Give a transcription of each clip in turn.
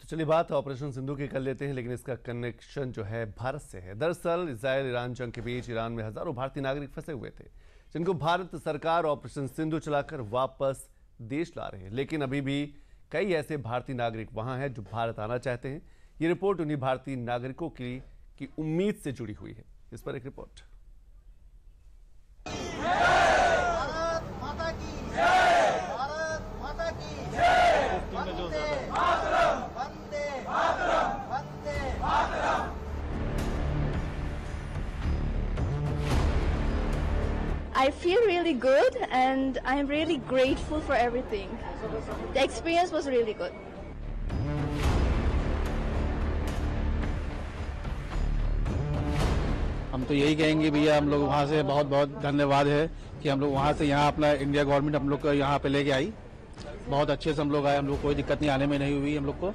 तो चलिए बात ऑपरेशन सिंधु की कर लेते हैं, लेकिन इसका कनेक्शन जो है भारत से है। दरअसल इजराइल ईरान जंग के बीच ईरान में हजारों भारतीय नागरिक फंसे हुए थे, जिनको भारत सरकार ऑपरेशन सिंधु चलाकर वापस देश ला रहे हैं। लेकिन अभी भी कई ऐसे भारतीय नागरिक वहां हैं जो भारत आना चाहते हैं। ये रिपोर्ट उन्हीं भारतीय नागरिकों की उम्मीद से जुड़ी हुई है। इस पर एक report. I feel really good and I'm really grateful for everything. The experience was really good. हम तो यही कहेंगे भैया, हम लोग वहाँ से बहुत बहुत धन्यवाद है कि हम लोग वहाँ से यहाँ अपना इंडिया गवर्नमेंट हम लोग को यहाँ पे लेके आई। बहुत अच्छे से हम लोग आए, हम लोग कोई दिक्कत नहीं आने में नहीं हुई हम लोग को।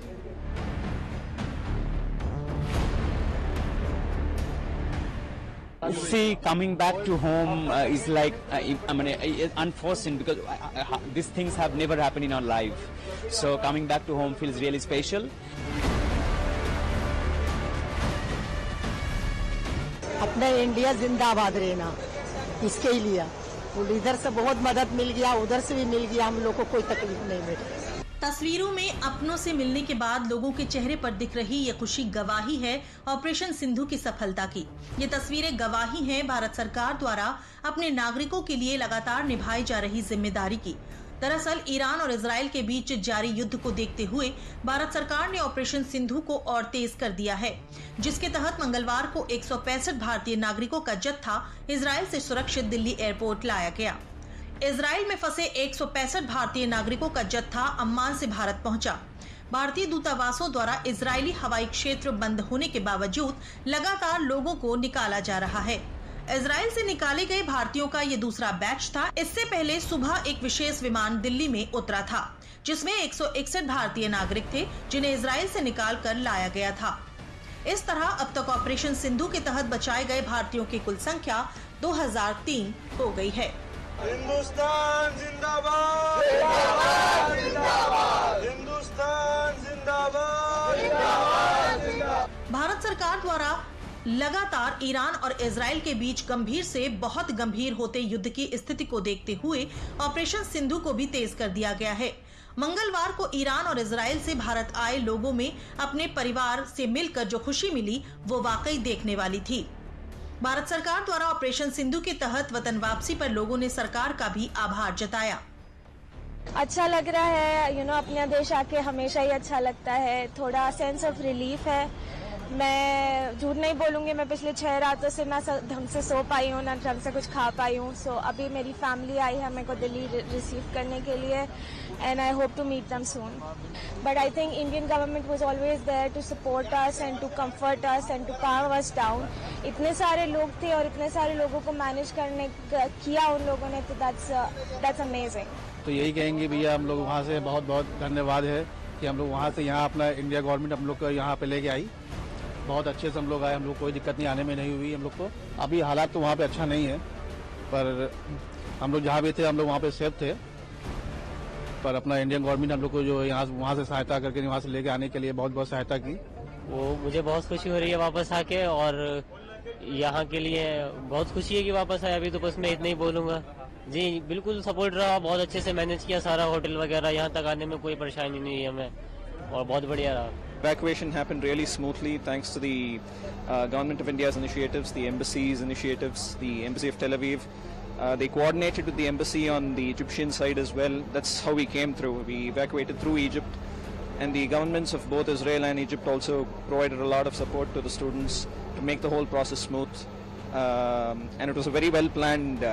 See, coming back to home is like, unfortunate because these things have never happened in our life. So coming back to home feels really special. अपना इंडिया जिंदाबाद रहना, इसके ही लिया। इधर से बहुत मदद मिल गया, उधर से भी मिल गया, हम लोग को कोई तकलीफ नहीं मिली। तस्वीरों में अपनों से मिलने के बाद लोगों के चेहरे पर दिख रही ये खुशी गवाही है ऑपरेशन सिंधु की सफलता की। ये तस्वीरें गवाही हैं भारत सरकार द्वारा अपने नागरिकों के लिए लगातार निभाई जा रही जिम्मेदारी की। दरअसल ईरान और इजराइल के बीच जारी युद्ध को देखते हुए भारत सरकार ने ऑपरेशन सिंधु को और तेज कर दिया है, जिसके तहत मंगलवार को 165 भारतीय नागरिकों का जत्था इजराइल से सुरक्षित दिल्ली एयरपोर्ट लाया गया। इजराइल में फंसे 165 भारतीय नागरिकों का जत्था अम्मान से भारत पहुंचा। भारतीय दूतावासों द्वारा इजरायली हवाई क्षेत्र बंद होने के बावजूद लगातार लोगों को निकाला जा रहा है। इजराइल से निकाले गए भारतीयों का ये दूसरा बैच था। इससे पहले सुबह एक विशेष विमान दिल्ली में उतरा था, जिसमें 161 भारतीय नागरिक थे, जिन्हें इजराइल से निकाल कर लाया गया था। इस तरह अब तक ऑपरेशन सिंधु के तहत बचाए गए भारतीयों की कुल संख्या 2003 हो गई है। हिंदुस्तान जिंदाबाद, जिंदाबाद, जिंदाबाद, हिंदुस्तान जिंदाबाद, जिंदाबाद, जिंदाबाद। भारत सरकार द्वारा लगातार ईरान और इजराइल के बीच गंभीर से बहुत गंभीर होते युद्ध की स्थिति को देखते हुए ऑपरेशन सिंधु को भी तेज कर दिया गया है। मंगलवार को ईरान और इजराइल से भारत आए लोगों में अपने परिवार से मिलकर जो खुशी मिली वो वाकई देखने वाली थी। भारत सरकार द्वारा ऑपरेशन सिंधु के तहत वतन वापसी पर लोगों ने सरकार का भी आभार जताया। अच्छा लग रहा है, अपने देश आके हमेशा ही अच्छा लगता है। थोड़ा सेंस ऑफ रिलीफ है। मैं झूठ नहीं बोलूंगी, मैं पिछले 6 रातों से ना ढंग से सो पाई हूँ, ना ढंग से कुछ खा पाई हूँ। सो अभी मेरी फैमिली आई है मेरे को दिल्ली रिसीव करने के लिए, and I hope to meet them soon. But I think Indian government was always there to support us and to comfort us and to calm us down. इतने सारे लोग थे और इतने सारे लोगों को मैनेज करने किया उन लोगों ने, तो that's amazing. तो यही कहेंगे भैया, हम लोग वहाँ से बहुत बहुत धन्यवाद है कि हम लोग वहाँ से यहाँ अपना इंडिया गवर्नमेंट हम लोग को यहाँ पे लेके आई। बहुत अच्छे से हम लोग आए, हम लोग कोई दिक्कत नहीं आने में नहीं हुई हम लोग को। अभी हालात तो वहाँ पे अच्छा नहीं है, पर हम लोग जहाँ भी थे हम लोग वहाँ पे सेफ थे। पर अपना इंडियन गवर्नमेंट हम लोग को जो यहाँ वहाँ से सहायता करके वहाँ से लेके आने के लिए बहुत बहुत सहायता की। वो मुझे बहुत खुशी हो रही है वापस आके, और यहाँ के लिए बहुत खुशी है कि वापस आया। अभी तो बस मैं इतना ही बोलूँगा। जी बिल्कुल सपोर्ट रहा, बहुत अच्छे से मैनेज किया सारा, होटल वगैरह यहाँ तक आने में कोई परेशानी नहीं है हमें, और बहुत बढ़िया रहा। Evacuation happened really smoothly thanks to the Government of India's initiatives, the embassy's initiatives, the Embassy of Tel Aviv. They coordinated with the embassy on the Egyptian side as well. That's how we came through. We evacuated through Egypt, and the governments of both Israel and Egypt also provided a lot of support to the students to make the whole process smooth. And it was a very well planned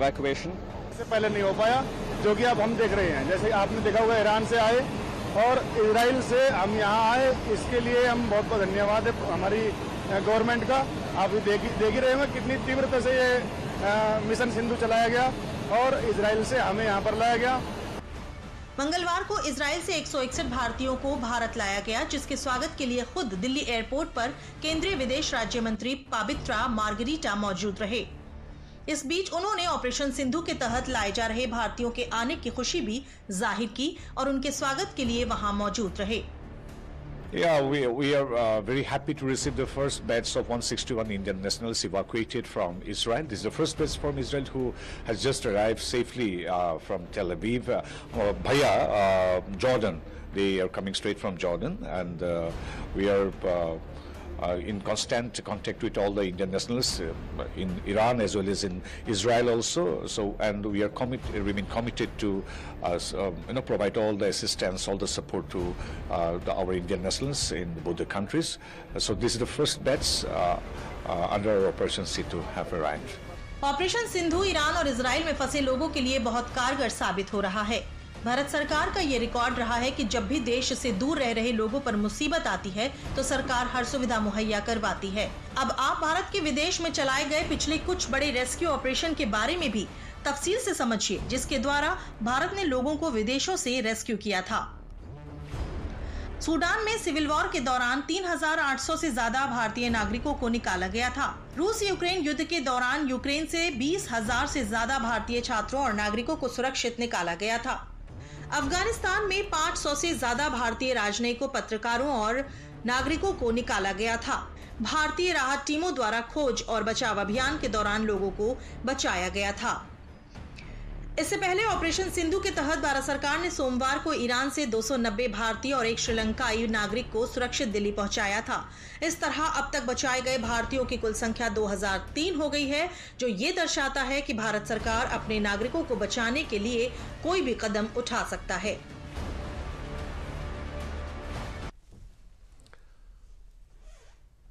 evacuation. इससे पहले नहीं हो पाया, जो कि अब हम देख रहे हैं। जैसे आपने देखा होगा, ईरान से आए और इजराइल से हम यहाँ आए, इसके लिए हम बहुत बहुत धन्यवाद है हमारी गवर्नमेंट का। आप देख ही रहे होंगे कितनी तीव्रता से ये मिशन सिंधु चलाया गया और इजराइल से हमें यहाँ पर लाया गया। मंगलवार को इजराइल से 161 भारतीयों को भारत लाया गया, जिसके स्वागत के लिए खुद दिल्ली एयरपोर्ट पर केंद्रीय विदेश राज्य मंत्री पाबित्रा मार्गरीटा मौजूद रहे। इस बीच उन्होंने ऑपरेशन सिंधु के तहत लाए जा रहे भारतीयों के आने की खुशी भी जाहिर की और उनके स्वागत के लिए वहां मौजूद रहे। Yeah, we are very happy to receive the first batch of 161 Indian nationals evacuated from Israel. This is the first batch from Israel who has just arrived safely from Tel Aviv via Jordan. They are coming straight from Jordan, and we are in constant contact with all the Indian nationals in Iran as well as in Israel also. So, and we are remain committed to provide all the assistance, all the support to our Indian nationals in both the countries. So this is the first batch under our Operation Sindhu have arrived. Operation Sindhu Iran और Israel में फंसे लोगों के लिए बहुत कारगर साबित हो रहा है। भारत सरकार का ये रिकॉर्ड रहा है कि जब भी देश से दूर रह रहे लोगों पर मुसीबत आती है तो सरकार हर सुविधा मुहैया करवाती है। अब आप भारत के विदेश में चलाए गए पिछले कुछ बड़े रेस्क्यू ऑपरेशन के बारे में भी तफसील से समझिए, जिसके द्वारा भारत ने लोगों को विदेशों से रेस्क्यू किया था। सूडान में सिविल वॉर के दौरान 3,800 से ज्यादा भारतीय नागरिकों को निकाला गया था। रूस यूक्रेन युद्ध के दौरान यूक्रेन से 20,000 से ज्यादा भारतीय छात्रों और नागरिकों को सुरक्षित निकाला गया था। अफगानिस्तान में 500 से ज्यादा भारतीय राजनयिकों, पत्रकारों और नागरिकों को निकाला गया था। भारतीय राहत टीमों द्वारा खोज और बचाव अभियान के दौरान लोगों को बचाया गया था। इससे पहले ऑपरेशन सिंधु के तहत भारत सरकार ने सोमवार को ईरान से 290 भारतीय और एक श्रीलंकाई नागरिक को सुरक्षित दिल्ली पहुंचाया था। इस तरह अब तक बचाए गए भारतीयों की कुल संख्या 2003 हो गई है, जो ये दर्शाता है कि भारत सरकार अपने नागरिकों को बचाने के लिए कोई भी कदम उठा सकता है।